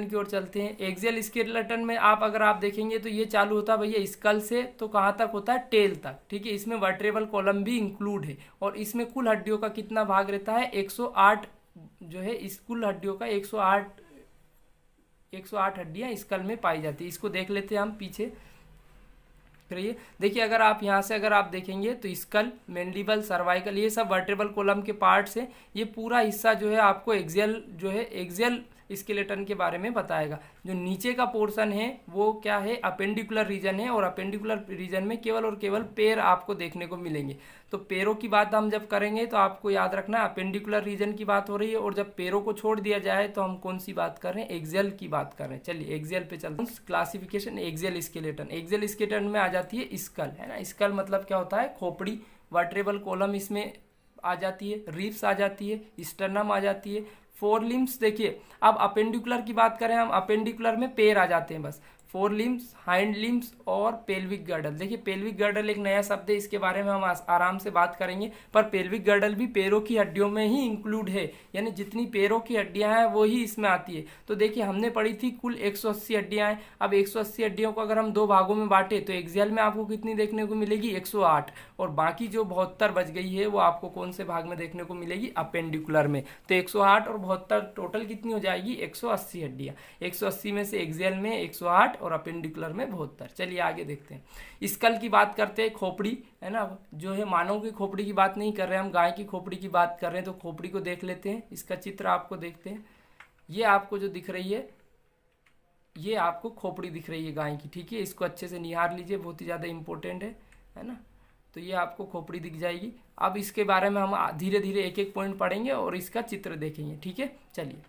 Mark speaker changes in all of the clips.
Speaker 1: की ओर चलते हैं। एक्सियल स्केलेटन में अगर आप देखेंगे तो ये चालू होता है भैया स्कल से, तो कहाँ तक होता है, टेल तक, ठीक है। इसमें वर्टेब्रल कॉलम भी इंक्लूड है और इसमें कुल हड्डियों का कितना भाग रहता है, 108 जो है, इस कुल हड्डियों का 108 हड्डियां स्कल में पाई जाती है। इसको देख लेते हैं हम पीछे करिए। देखिए अगर आप यहाँ से अगर आप देखेंगे तो स्कल, मैंडिबल, सर्वाइकल, ये सब वर्टेब्रल कॉलम के पार्ट्स हैं। ये पूरा हिस्सा जो है आपको एक्सियल जो है एक्सियल स्केलेटन के बारे में बताएगा। जो नीचे का पोर्शन है वो क्या है, अपेंडिकुलर रीजन है, और अपेंडिकुलर रीजन में केवल और केवल पैर आपको देखने को मिलेंगे। तो पैरों की बात हम जब करेंगे तो आपको याद रखना अपेंडिकुलर रीजन की बात हो रही है, और जब पैरों को छोड़ दिया जाए तो हम कौन सी बात कर रहे हैं, एक्सियल की बात कर रहे हैं। चलिए एक्सियल पे चलते हैं। Classification axial skeleton, axial skeleton में आ जाती है स्कल, है ना। स्कल मतलब क्या होता है, खोपड़ी, वर्टेब्रल कॉलम इसमें आ जाती है, रिब्स आ जाती है, स्टर्नम आ जाती है, फोर लिम्स। देखिए अब अपेंडिकुलर की बात करें हम, अपेंडिकुलर में पैर आ जाते हैं बस, फोर लिम्स, हाइंड लिम्स और पेल्विक गर्डल। देखिए पेल्विक गर्डल एक नया शब्द है, इसके बारे में हम आराम से बात करेंगे। पर पेल्विक गर्डल भी पैरों की हड्डियों में ही इंक्लूड है, यानी जितनी पैरों की हड्डियां हैं वो ही इसमें आती है। तो देखिए हमने पढ़ी थी कुल 180 हड्डियां हैं। अब 180 हड्डियों को अगर हम दो भागों में बांटे तो एक्सियल में आपको कितनी देखने को मिलेगी, 108, और बाकी जो 72 बच गई है वो आपको कौन से भाग में देखने को मिलेगी, अपेंडिकुलर में। तो 108 और 72 टोटल कितनी हो जाएगी, 180 हड्डियां। 180 में से एक्सियल में 108 और अपेंडिकुलर में 72। चलिए आगे देखते हैं। स्कल की बात करते हैं, खोपड़ी, है ना, जो है मानव की खोपड़ी की बात नहीं कर रहे हैं हम, गाय की खोपड़ी की बात कर रहे हैं। तो खोपड़ी को देख लेते हैं, इसका चित्र आपको देखते हैं। ये आपको जो दिख रही है, ये आपको खोपड़ी दिख रही है गाय की, ठीक है। इसको अच्छे से निहार लीजिए, बहुत ही ज़्यादा इंपॉर्टेंट है ना। तो ये आपको खोपड़ी दिख जाएगी। अब इसके बारे में हम धीरे धीरे एक एक पॉइंट पढ़ेंगे और इसका चित्र देखेंगे, ठीक है। चलिए,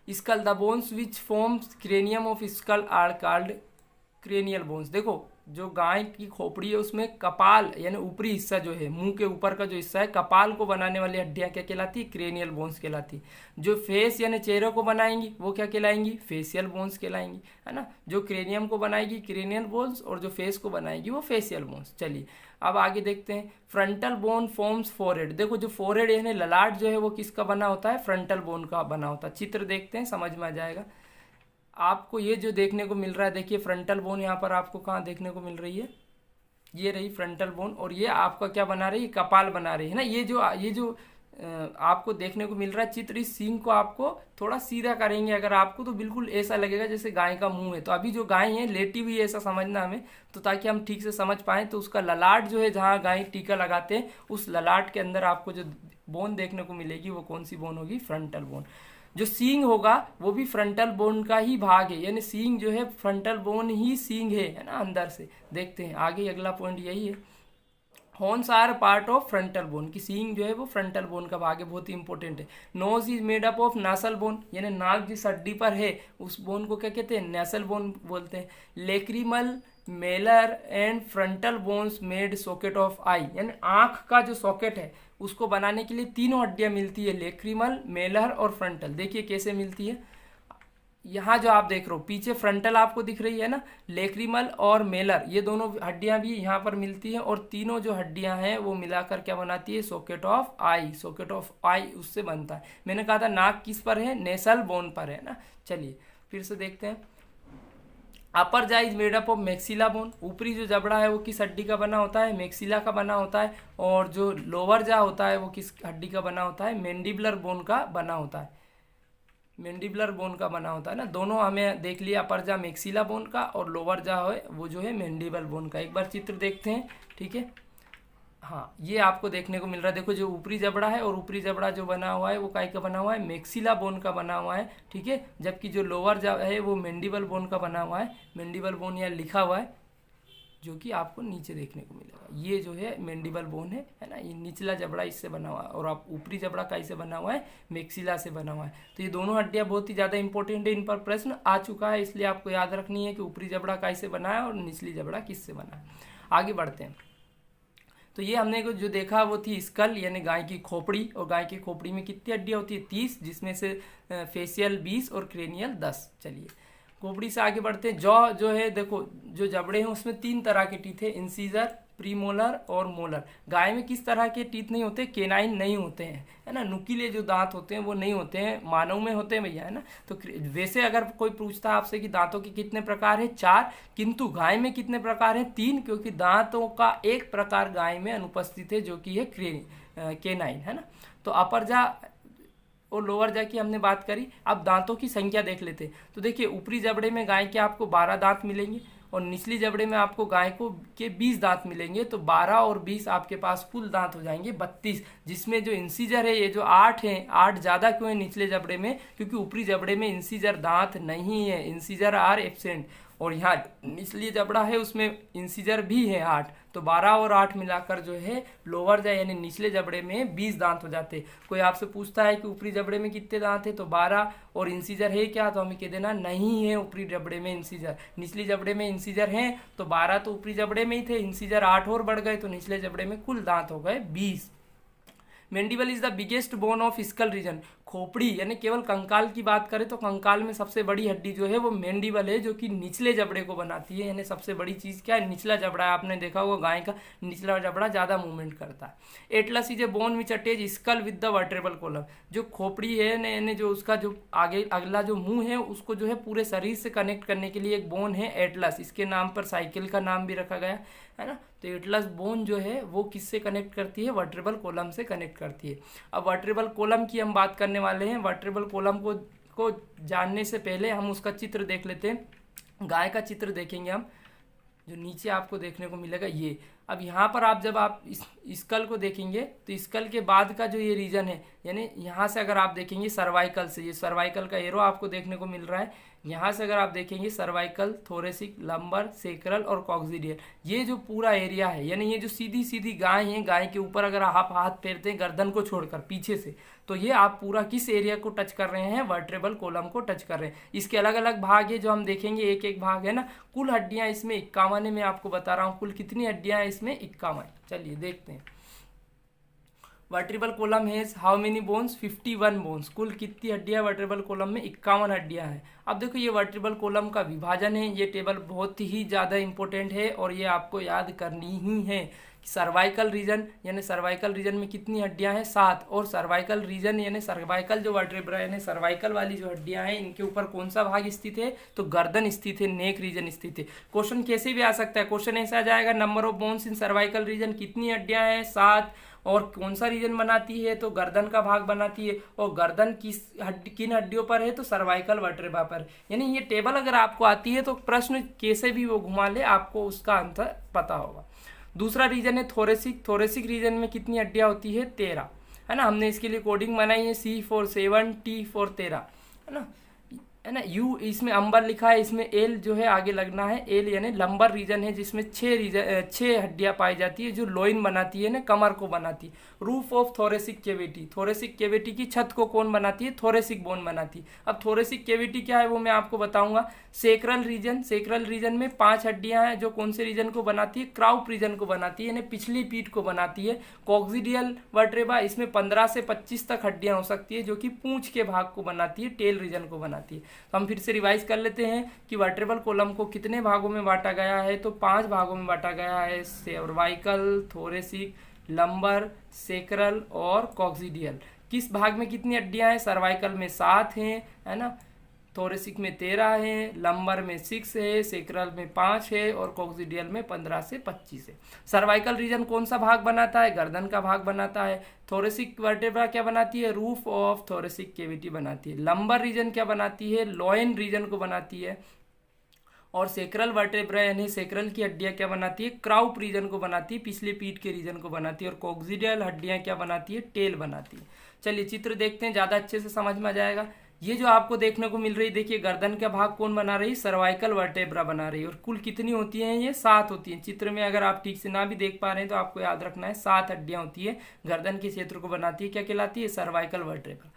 Speaker 1: skull, the bones which forms cranium of skull are called cranial bones. देखो जो गाय की खोपड़ी है उसमें कपाल यानी ऊपरी हिस्सा जो है, मुंह के ऊपर का जो हिस्सा है, कपाल को बनाने वाली हड्डियां क्या कहलाती है, क्रेनियल बोन्स कहलाती है। जो फेस यानी चेहरे को बनाएंगी वो क्या कहलाएंगी, फेशियल बोन्स कहलाएंगी, है ना। जो क्रेनियम को बनाएगी क्रेनियल बोन्स, और जो फेस को बनाएगी वो फेशियल बोन्स। चलिए अब आगे देखते हैं। Frontal bone forms forehead. देखो जो फोरहेड यानी ललाट जो है वो किसका बना होता है, फ्रंटल बोन का बना होता है। चित्र देखते हैं, समझ में आ जाएगा आपको। ये जो देखने को मिल रहा है, देखिए फ्रंटल बोन यहाँ पर आपको कहाँ देखने को मिल रही है, ये रही फ्रंटल बोन, और ये आपका क्या बना रही है, कपाल बना रही है ना। ये जो आपको देखने को मिल रहा है चित्र, इस सींग को आपको थोड़ा सीधा करेंगे अगर आपको, तो बिल्कुल ऐसा लगेगा जैसे गाय का मुंह है। तो अभी जो गाय है लेटी हुई है ऐसा समझना हमें, तो ताकि हम ठीक से समझ पाएँ। तो उसका ललाट जो है, जहाँ गाय टीका लगाते हैं, उस ललाट के अंदर आपको जो बोन देखने को मिलेगी वो कौन सी बोन होगी, फ्रंटल बोन। जो सींग होगा वो भी फ्रंटल बोन का ही भाग है, यानी सींग जो है फ्रंटल बोन ही सींग है ना, अंदर से। देखते हैं आगे, अगला पॉइंट यही है। Horns are part of frontal bone, की सींग जो है वो फ्रंटल बोन का भाग है, बहुत ही इंपॉर्टेंट है। Nose is made up of nasal bone, यानी नाक जिस हड्डी पर है उस बोन को क्या कहते हैं, नेसल बोन बोलते हैं। Lacrimal, malar and frontal bones made socket of eye, यानी आंख का जो सॉकेट है उसको बनाने के लिए तीनों हड्डियां मिलती है, लेक्रिमल, मेलर और फ्रंटल। देखिए कैसे मिलती है, यहाँ जो आप देख रहे हो पीछे फ्रंटल आपको दिख रही है ना, लेक्रिमल और मेलर, ये दोनों हड्डियां भी यहाँ पर मिलती हैं, और तीनों जो हड्डियां हैं वो मिलाकर क्या बनाती है, socket of eye. Socket of eye उससे बनता है। मैंने कहा था नाक किस पर है, नेसल बोन पर है ना। चलिए फिर से देखते हैं। अपर जा is made up of maxilla bone, ऊपरी जो जबड़ा है वो किस हड्डी का बना होता है, मैक्सिला का बना होता है। और जो लोअर जा होता है वो किस हड्डी का बना होता है, मैंडिबुलर बोन का बना होता है, मैंडिबुलर बोन का बना होता है ना। दोनों हमें देख लिया, अपर जा मैक्सिला बोन का और लोअर जा है वो जो है मैंडिबल बोन का। एक बार चित्र देखते हैं, ठीक है। हाँ ये आपको देखने को मिल रहा है, देखो जो ऊपरी जबड़ा है और ऊपरी जबड़ा जो बना हुआ है वो काय का बना हुआ है, मैक्सिला बोन का बना हुआ है, ठीक है। जबकि जो लोअर है वो मैंडिबल बोन का बना हुआ है। मैंडिबल बोन यहाँ लिखा हुआ है, जो कि आपको नीचे देखने को मिलेगा। ये जो है मैंडिबल बोन है ना, ये निचला जबड़ा इससे बना हुआ है, और आप ऊपरी जबड़ा का इससे बना हुआ है, मैक्सिला से बना हुआ है। तो ये दोनों हड्डियां बहुत ही ज़्यादा इंपॉर्टेंट है, इन पर प्रश्न आ चुका है, इसलिए आपको याद रखनी है कि ऊपरी जबड़ा का इससे बना है और निचली जबड़ा किससे बना है। आगे बढ़ते हैं। तो ये हमने जो देखा वो थी स्कल, यानी गाय की खोपड़ी, और गाय की खोपड़ी में कितनी हड्डियाँ होती है, 30, जिसमें से फेशियल 20 और क्रेनियल 10। चलिए खोपड़ी से आगे बढ़ते हैं। जॉ जो है, देखो जो जबड़े हैं उसमें 3 तरह के टीथ है, इंसीजर, प्रीमोलर और मोलर। गाय में किस तरह के टीथ नहीं होते, केनाइन नहीं होते हैं, है ना, नुकीले जो दांत होते हैं वो नहीं होते हैं, मानव में होते हैं भैया, है ना। तो वैसे अगर कोई पूछता है आपसे कि दांतों के कितने प्रकार हैं, 4, किंतु गाय में कितने प्रकार हैं, 3, क्योंकि दांतों का एक प्रकार गाय में अनुपस्थित है जो कि है केनाइन, है ना। तो अपर जा और लोअर जा की हमने बात करी। अब दांतों की संख्या देख लेते हैं। तो देखिए ऊपरी जबड़े में गाय के आपको 12 दांत मिलेंगे और निचली जबड़े में आपको गाय को के 20 दांत मिलेंगे। तो 12 और 20 आपके पास कुल दांत हो जाएंगे 32, जिसमें जो इंसीजर है ये जो 8 हैं, 8 ज़्यादा क्यों है निचले जबड़े में, क्योंकि ऊपरी जबड़े में इंसीजर दांत नहीं है, इंसीजर आर एब्सेंट, और यहाँ निचली जबड़ा है उसमें इंसीजर भी है 8। तो 12 और 8 मिलाकर जो है लोअर जा यानी निचले जबड़े में 20 दांत हो जाते। कोई आपसे पूछता है कि ऊपरी जबड़े में कितने दांत है, तो 12 और इंसीजर है क्या, तो हमें कह देना नहीं है ऊपरी जबड़े में इंसीजर। निचली जबड़े में इंसीजर हैं तो 12 तो ऊपरी जबड़े में ही थे, इंसीजर 8 और बढ़ गए तो निचले जबड़े में कुल दांत हो गए 20। Mandible is the biggest bone of skull reason. खोपड़ी यानी केवल कंकाल की बात करें तो कंकाल में सबसे बड़ी हड्डी जो है वो मैंडिबल है, जो कि निचले जबड़े को बनाती है। यानी सबसे बड़ी चीज क्या है, निचला जबड़ा है। आपने देखा होगा गाय का निचला जबड़ा ज्यादा मूवमेंट करता है। Atlas is a bone which attach skull with the vertebral column. जो खोपड़ी है यानी जो उसका जो आगे अगला जो मुंह है उसको जो है पूरे शरीर से कनेक्ट करने के लिए एक बोन है एटलस। इसके नाम पर साइकिल का नाम भी रखा गया है ना। तो एटलस बोन जो है वो किससे कनेक्ट करती है, वर्टेब्रल कॉलम से कनेक्ट करती है। अब वर्टेब्रल कॉलम की हम बात करने वाले हैं। वर्टेब्रल कॉलम को जानने से पहले हम उसका चित्र देख लेते हैं। गाय का चित्र देखेंगे हम, जो नीचे आपको देखने को मिलेगा ये। अब यहाँ पर आप जब आप इस स्कल को देखेंगे तो स्कल के बाद का जो ये रीजन है, यानी यहाँ से अगर आप देखेंगे सर्वाइकल से, ये सर्वाइकल का एरो आपको देखने को मिल रहा है। यहाँ से अगर आप देखेंगे सर्वाइकल, थोरेसिक, लंबर, सेक्रल और कॉक्सिडियल, ये जो पूरा एरिया है, यानी ये जो सीधी सीधी गाय है, गाय के ऊपर अगर आप हाथ फेरते हैं गर्दन को छोड़कर पीछे से, तो ये आप पूरा किस एरिया को टच कर रहे हैं, वर्टेब्रल कॉलम को टच कर रहे हैं। इसके अलग अलग भाग है जो हम देखेंगे, एक एक भाग है ना। कुल हड्डियां इसमें 51 है, मैं आपको बता रहा हूँ कुल कितनी हड्डियां हैं इसमें, 51। चलिए देखते हैं। Vertebral column has how many bones, 51 bones. कुल कितनी हड्डियां वर्टेब्रल कॉलम में, 51 हड्डियां हैं। अब देखो ये वर्टेब्रल कॉलम का विभाजन है, ये टेबल बहुत ही ज़्यादा इंपॉर्टेंट है और ये आपको याद करनी ही है। सर्वाइकल रीजन यानी सर्वाइकल रीजन में कितनी हड्डियां हैं, 7। और सर्वाइकल रीजन यानी सर्वाइकल जो वर्टेब्रा यानी सर्वाइकल वाली जो हड्डियां हैं इनके ऊपर कौन सा भाग स्थित है, तो गर्दन स्थित है, नेक रीजन स्थित है। क्वेश्चन कैसे भी आ सकता है, क्वेश्चन ऐसा आ जाएगा, number of bones in cervical region, कितनी हड्डियां हैं, 7, और कौन सा रीजन बनाती है, तो गर्दन का भाग बनाती है। और गर्दन किन हड्डियों पर है, तो सर्वाइकल वर्टेब्रा पर। यानी ये टेबल अगर आपको आती है तो प्रश्न कैसे भी वो घुमा ले आपको उसका आंसर पता होगा। दूसरा रीजन है थोरेसिक। थोरेसिक रीजन में कितनी हड्डियां होती है, 13, है ना। हमने इसके लिए कोडिंग बनाई है, C for 7, T for 13, है ना। U इसमें अंबर लिखा है, इसमें L जो है आगे लगना है। L यानी लंबर रीजन है जिसमें 6 हड्डियां पाई जाती है, जो लोइन बनाती है ना, कमर को बनाती है। Roof of thoracic cavity, thoracic cavity की छत को कौन बनाती है, थोरेसिक बोन बनाती है। अब थोरेसिक कैविटी क्या है वो मैं आपको बताऊंगा। सेक्रल रीजन, सेक्रल रीजन में 5 हड्डियां हैं जो कौन से रीजन को बनाती है, क्राउप रीजन को बनाती है, यानी पिछली पीठ को बनाती है। कॉक्सिडियल वर्टेब्रा, इसमें 15 से 25 तक हड्डियां हो सकती है जो कि पूंछ के भाग को बनाती है, टेल रीजन को बनाती है। तो हम फिर से रिवाइज कर लेते हैं कि वर्टेब्रल कॉलम को कितने भागों में बांटा गया है, तो 5 भागों में बांटा गया है। सर्वाइकल, थोरेसिक, लंबर, सेक्रल और कॉक्सिडियल। किस भाग में कितनी हड्डियां हैं, सर्वाइकल में 7 हैं, है ना, थोरेसिक में 13 है, लंबर में 6 है, सेक्रल में 5 है और कॉक्सिडियल में 15 से 25 है। सर्वाइकल रीजन कौन सा भाग बनाता है, गर्दन का भाग बनाता है। थोरेसिक वर्टेब्रा क्या बनाती है, रूफ ऑफ थोरेसिक कैविटी बनाती है। लंबर रीजन क्या बनाती है, लोइन रीजन को बनाती है। और सेक्रल वर्टेब्रा यानी सेक्रल की हड्डियां क्या बनाती है, क्राउप रीजन को बनाती है, पिछले पीठ के रीजन को बनाती है। और कॉक्सिडियल हड्डियां क्या बनाती है, टेल बनाती है। चलिए चित्र देखते हैं, ज़्यादा अच्छे से समझ में आ जाएगा। ये जो आपको देखने को मिल रही है, देखिए गर्दन का भाग कौन बना रही है, सर्वाइकल वर्टेब्रा बना रही है। और कुल कितनी होती हैं, ये 7 होती हैं। चित्र में अगर आप ठीक से ना भी देख पा रहे हैं तो आपको याद रखना है 7 हड्डियां होती है, गर्दन के क्षेत्र को बनाती है, क्या कहलाती है, सर्वाइकल वर्टेब्रा।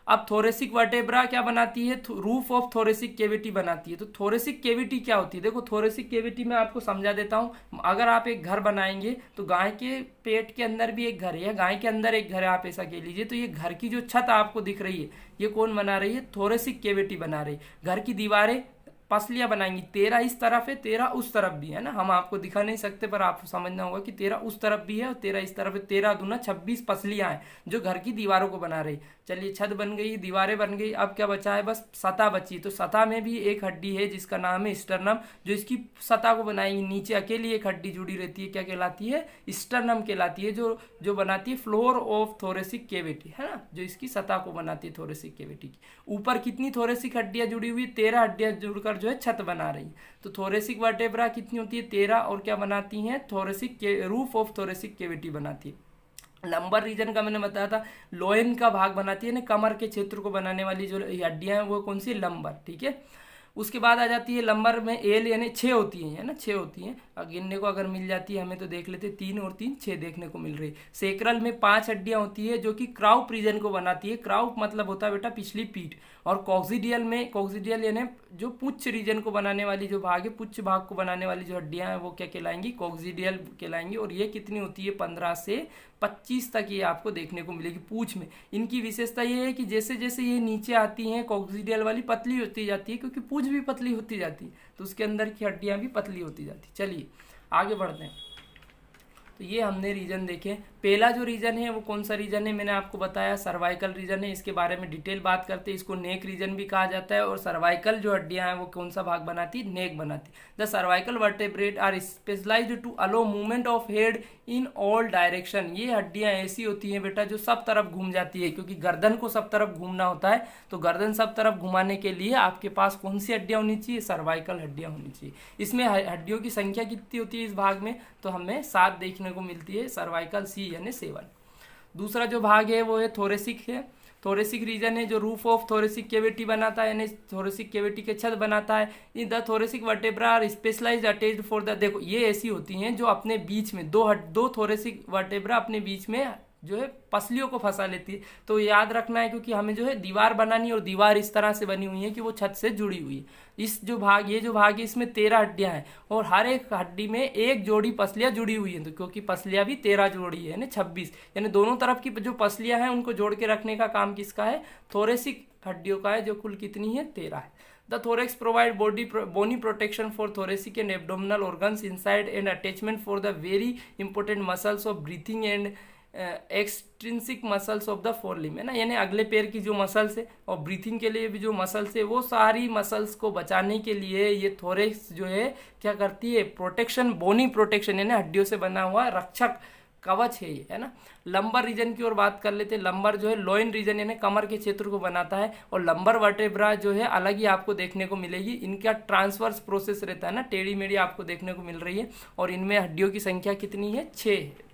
Speaker 1: अब थोरेसिक वर्टेब्रा क्या बनाती है, रूफ ऑफ थोरेसिक कैविटी बनाती है। तो थोरेसिक कैविटी क्या होती है, देखो थोरेसिक कैविटी में आपको समझा देता हूँ। अगर आप एक घर बनाएंगे तो गाय के पेट के अंदर भी एक घर है, गाय के अंदर एक घर है, आप ऐसा कह लीजिए। तो ये घर की जो छत आपको दिख रही है ये कौन बना रही है, थोरेसिक कैविटी बना रही है। घर की दीवारें पसलियां बनाएंगी। 13 इस तरफ है, 13 उस तरफ भी है ना, हम आपको दिखा नहीं सकते पर आपको समझना होगा कि 13 उस तरफ भी है और 13 इस तरफ है। 13 दूना 26 पसलियां हैं जो घर की दीवारों को बना रही। चलिए छत बन गई, दीवारें बन गई, अब क्या बचा है, बस सतह बची। तो सतह में भी एक हड्डी है जिसका नाम है स्टर्नम, जो इसकी सतह को बनाएंगी। नीचे अकेली एक हड्डी जुड़ी रहती है, क्या कहलाती है, स्टर्नम कहलाती है, जो जो बनाती है फ्लोर ऑफ थोरेसिक कैविटी, है ना, जो इसकी सतह को बनाती है थोरेसिक कैविटी की। ऊपर कितनी थोरेसिक हड्डियां जुड़ी हुई, 13 हड्डियां जुड़कर जो है छत बना रही। तो थोरेसिक वर्टेब्रा कितनी होती है, 13, और क्या बनाती हैं, thoracic roof of thoracic cavity बनाती है। लंबर रीजन का मैंने बताया था, लोइन का भाग बनाती है ना, कमर के क्षेत्र को बनाने वाली जो हड्डियां हैं वो कौन सी, लंबर, ठीक है। उसके बाद आ जाती है लंबर में एल यानी 6 होती हैं, है ना, 6 होती हैं। गिनने को अगर मिल जाती है हमें तो देख लेते, 3 और 3 6 देखने को मिल रही है। सेक्रल में 5 हड्डियां होती है जो कि क्राउप रीजन को बनाती है। क्राउप मतलब होता है बेटा पिछली पीठ। और कॉक्सिडियल में, कॉक्सिडियल यानी जो पुच्छ रीजन को बनाने वाली जो भाग है, पुच्छ भाग को बनाने वाली जो हड्डियां हैं वो क्या कहलाएंगी, कॉक्सिडियल कहलाएंगी। और ये कितनी होती है, 15 से 25 तक ये आपको देखने को मिलेगी पूंछ में। इनकी विशेषता ये है कि जैसे जैसे ये नीचे आती हैं कॉक्सिडियल वाली पतली होती जाती है, क्योंकि पूंछ भी पतली होती जाती है तो उसके अंदर की हड्डियां भी पतली होती जाती। चलिए आगे बढ़ते हैं। तो ये हमने रीजन देखे। पहला जो रीजन है वो कौन सा रीजन है, मैंने आपको बताया सर्वाइकल रीजन है। इसके बारे में डिटेल बात करते हैं। इसको नेक रीजन भी कहा जाता है। और सर्वाइकल जो हड्डियां हैं वो कौन सा भाग बनाती है, नेक बनाती। The cervical vertebrate are specialised to allow movement of head in all direction. ये हड्डियां ऐसी होती हैं बेटा जो सब तरफ घूम जाती है, क्योंकि गर्दन को सब तरफ घूमना होता है। तो गर्दन सब तरफ घुमाने के लिए आपके पास कौन सी हड्डियां होनी चाहिए, सर्वाइकल हड्डियां होनी चाहिए। इसमें हड्डियों की संख्या कितनी होती है इस भाग में, तो हमें 7 देखने को मिलती है, सर्वाइकल सी यानी 7। दूसरा जो भाग है वो है थोरेसिक है। थोरेसिक रीजन है जो रूफ ऑफ थोरेसिक कैविटी बनाता है, यानी थोरेसिक कैविटी के छत बनाता है। In the thoracic vertebra are specialised attached for the, देखो ये ऐसी होती हैं जो अपने बीच में दो थोरेसिक वर्टेब्रा अपने बीच में जो है पसलियों को फंसा लेती है। तो याद रखना है, क्योंकि हमें जो है दीवार बनानी है और दीवार इस तरह से बनी हुई है कि वो छत से जुड़ी हुई है। इस जो भाग, ये जो भाग है इसमें 13 हड्डियां हैं और हर एक हड्डी में एक जोड़ी पसलियां जुड़ी हुई हैं। तो क्योंकि पसलियां भी 13 जोड़ी है, यानी 26, यानी दोनों तरफ की जो पसलियां हैं उनको जोड़ के रखने का काम किसका है, थोरेसिक हड्डियों का है, जो कुल कितनी है, 13 है। The thorax provide bony protection for thoracic and abdominal organs inside and attachment for the very important muscles of breathing and extrinsic muscles of the four limb, है ना, यानी अगले पैर की जो मसल्स है और ब्रीथिंग के लिए भी जो मसल्स है, वो सारी मसल्स को बचाने के लिए ये थोरेक्स जो है क्या करती है, प्रोटेक्शन, बोनी प्रोटेक्शन, यानी हड्डियों से बना हुआ रक्षक कवच है ये, है ना। लंबर रीजन की ओर बात कर लेते हैं। लंबर जो है लोइन रीजन यानी कमर के क्षेत्र को बनाता है। और लंबर वर्टेब्रा जो है अलग ही आपको देखने को मिलेगी। इनका ट्रांसवर्स प्रोसेस रहता है ना, टेढ़ी मेढ़ी आपको देखने को मिल रही है। और इनमें हड्डियों की संख्या कितनी है, 6 है।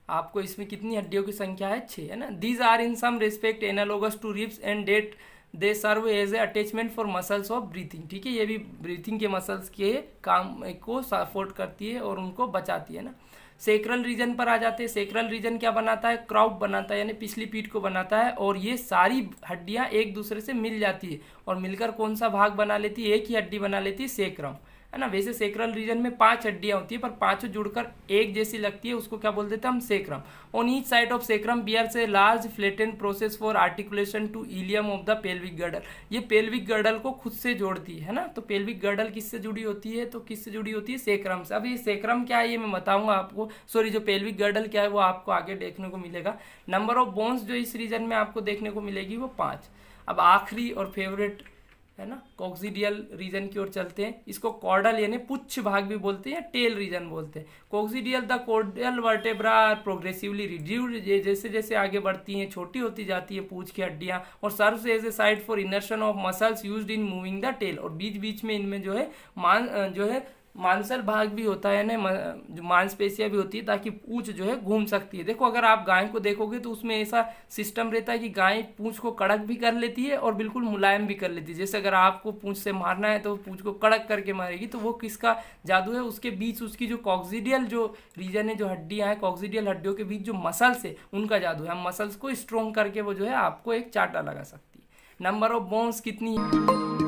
Speaker 1: आपको इसमें कितनी हड्डियों की संख्या है, 6, है ना। These are in some respect analogous to ribs and that they serve as a attachment for muscles of breathing, ठीक है। ये भी ब्रीथिंग के मसल्स के काम को सपोर्ट करती है और उनको बचाती है ना। सेक्रल रीजन पर आ जाते हैं। सेक्रल रीजन क्या बनाता है, क्राउप बनाता है, यानी पिछली पीठ को बनाता है। और ये सारी हड्डियां एक दूसरे से मिल जाती है और मिलकर कौन सा भाग बना लेती है, एक ही हड्डी बना लेती है, सेक्रम, है ना। वैसे सेक्रल रीजन में 5 हड्डियां होती है, पर पांचों जुड़कर एक जैसी लगती है, उसको क्या बोल देते हैं हम, sacrum. On each side of sacrum bears a large flattened process for articulation to ilium of the pelvic girdle. ये पेल्विक गर्डल को खुद से जोड़ती है ना। तो पेल्विक गर्डल किससे जुड़ी होती है, तो किससे जुड़ी होती है, सेक्रम से। अब ये सेक्रम क्या है ये मैं बताऊंगा आपको, सॉरी जो पेल्विक गर्डल क्या है वो आपको आगे देखने को मिलेगा। नंबर ऑफ बोन्स जो इस रीजन में आपको देखने को मिलेगी वो 5। अब आखिरी और फेवरेट है ना, कॉक्सिडियल रीजन की ओर चलते हैं। इसको कॉर्डल यानी पुच्छ भाग भी बोलते हैं, टेल रीजन बोलते हैं। Coccygeal the caudal vertebra progressively reduced, जैसे जैसे आगे बढ़ती हैं छोटी होती जाती है पूंछ की हड्डियां। और serves as a site for insertion of muscles used in moving the tail. और बीच बीच में इनमें जो है मांसल भाग भी होता है ना, जो मांसपेशियां भी होती है, ताकि पूंछ जो है घूम सकती है। देखो अगर आप गाय को देखोगे तो उसमें ऐसा सिस्टम रहता है कि गाय पूंछ को कड़क भी कर लेती है और बिल्कुल मुलायम भी कर लेती है। जैसे अगर आपको पूंछ से मारना है तो पूंछ को कड़क करके मारेगी, तो वो किसका जादू है, उसके बीच उसकी जो कॉक्सिडियल जो रीजन है, जो हड्डियां हैं, कॉक्सिडियल हड्डियों के बीच जो मसल्स है उनका जादू है। हम मसल्स को स्ट्रॉन्ग करके वो जो है आपको एक चाटा लगा सकती है। नंबर ऑफ बोन्स कितनी है,